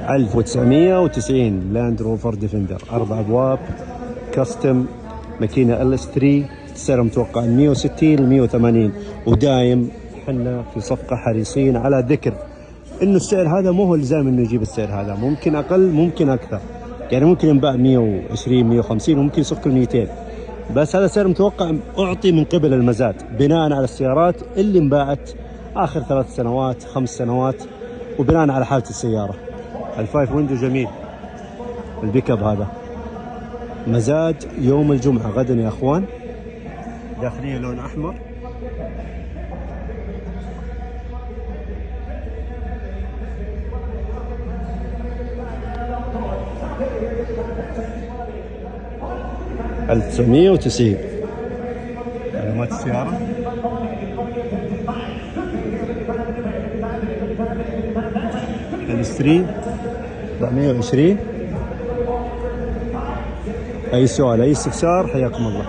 1990 لاند روفر ديفندر 4 أبواب كاستم، ماكينة LS3، السعر متوقع 160 ل 180. ودايم حنا في صفقة حريصين على ذكر انه السعر هذا مو هو الزام انه يجيب السعر هذا، ممكن اقل ممكن اكثر، يعني ممكن ينباع 120 150 وممكن يصك ال 200، بس هذا سعر متوقع اعطي من قبل المزاد بناء على السيارات اللي انباعت اخر 3 سنوات 5 سنوات وبناء على حالة السيارة. الفايف ويندو جميل، البيك اب هذا مزاد يوم الجمعة غدا يا اخوان، داخلية لون احمر. $1990 علامات السيارة. LS3 420. اي سؤال اي استفسار حياكم الله.